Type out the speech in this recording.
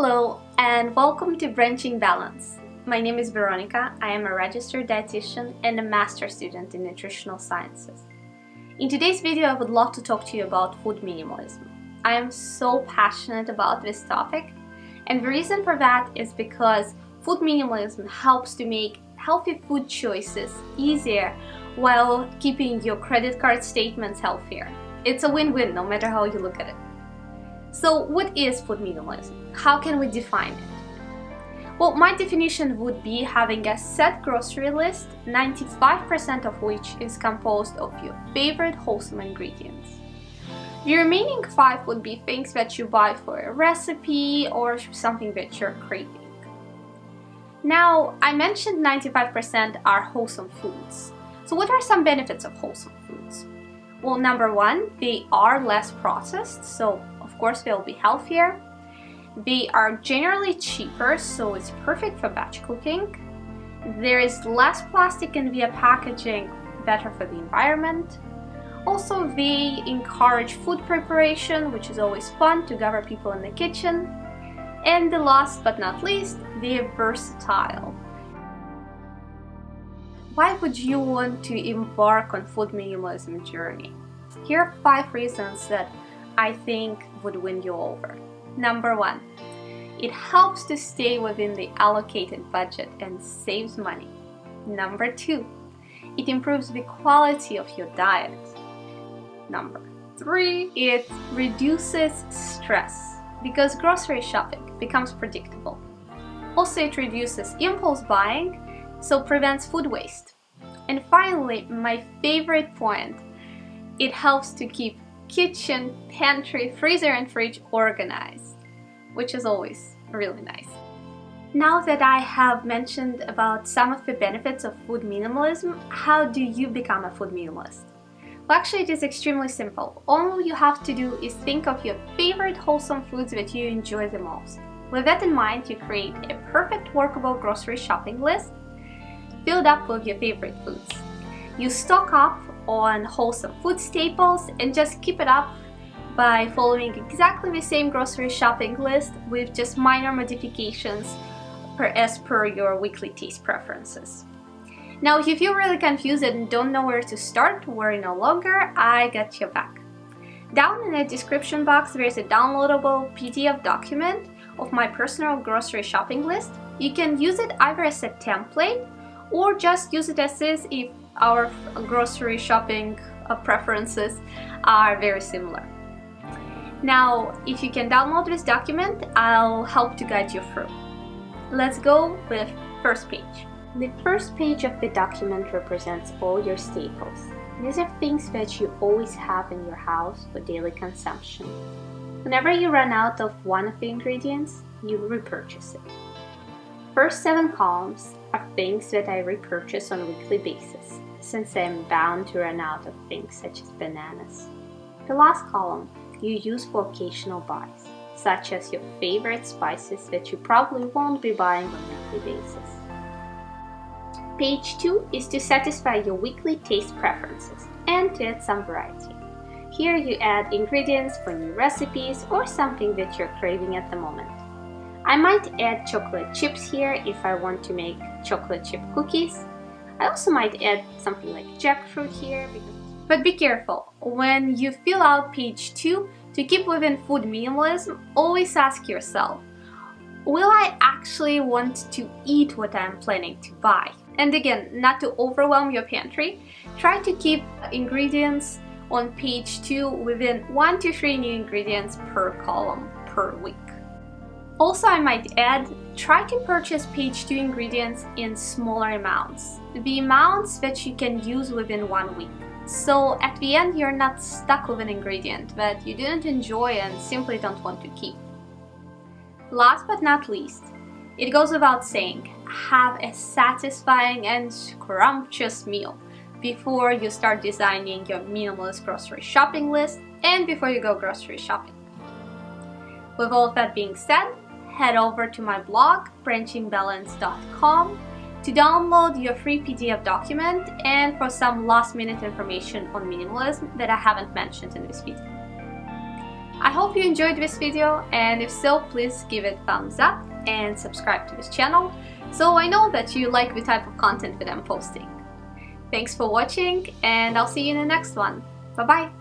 Hello and welcome to Branching Balance. My name is Veronica. I am a registered dietitian and a master student in nutritional sciences. In today's video, I would love to talk to you about food minimalism. I am so passionate about this topic, and the reason for that is because food minimalism helps to make healthy food choices easier while keeping your credit card statements healthier. It's a win-win no matter how you look at it. So what is food minimalism? How can we define it? Well, my definition would be having a set grocery list, 95% of which is composed of your favorite wholesome ingredients. The remaining 5 would be things that you buy for a recipe or something that you're craving. Now, I mentioned 95% are wholesome foods. So what are some benefits of wholesome foods? Well, number one, they are less processed, so of course they'll be healthier. They are generally cheaper, so it's perfect for batch cooking. There is less plastic in their packaging, better for the environment. Also, they encourage food preparation, which is always fun to gather people in the kitchen. And the last but not least, they are versatile. Why would you want to embark on food minimalism journey? Here are 5 reasons that I think would win you over. Number 1, it helps to stay within the allocated budget and saves money. Number 2, it improves the quality of your diet. Number 3, it reduces stress because grocery shopping becomes predictable. Also, it reduces impulse buying, so prevents food waste. And finally, my favorite point, it helps to keep kitchen, pantry, freezer and fridge organized, which is always really nice. Now that I have mentioned about some of the benefits of food minimalism, how do you become a food minimalist? Well, actually, it is extremely simple. All you have to do is think of your favorite wholesome foods that you enjoy the most. With that in mind, you create a perfect workable grocery shopping list filled up with your favorite foods. You stock up on wholesome food staples and just keep it up by following exactly the same grocery shopping list with just minor modifications as per your weekly taste preferences. Now, if you feel really confused and don't know where to start, worry no longer, I got your back. Down in the description box, there is a downloadable PDF document of my personal grocery shopping list. You can use it either as a template or just use it as is if our grocery shopping preferences are very similar. Now, if you can download this document, I'll help to guide you through. Let's go with first page. The first page of the document represents all your staples. These are things that you always have in your house for daily consumption. Whenever you run out of one of the ingredients, you repurchase it. First 7 columns are things that I repurchase on a weekly basis, since I am bound to run out of things such as bananas. The last column you use for occasional buys, such as your favorite spices that you probably won't be buying on a weekly basis. Page 2 is to satisfy your weekly taste preferences and to add some variety. Here you add ingredients for new recipes or something that you're craving at the moment. I might add chocolate chips here if I want to make chocolate chip cookies. I also might add something like jackfruit here. But be careful, when you fill out page 2, to keep within food minimalism, always ask yourself, will I actually want to eat what I'm planning to buy? And again, not to overwhelm your pantry, try to keep ingredients on page 2 within 1 to 3 new ingredients per column per week. Also, I might add, try to purchase page 2 ingredients in smaller amounts, the amounts that you can use within 1 week. So at the end, you're not stuck with an ingredient that you didn't enjoy and simply don't want to keep. Last but not least, it goes without saying, have a satisfying and scrumptious meal before you start designing your minimalist grocery shopping list and before you go grocery shopping. With all of that being said, head over to my blog, branchingbalance.com, to download your free PDF document and for some last-minute information on minimalism that I haven't mentioned in this video. I hope you enjoyed this video, and if so, please give it a thumbs up and subscribe to this channel so I know that you like the type of content that I'm posting. Thanks for watching, and I'll see you in the next one. Bye bye!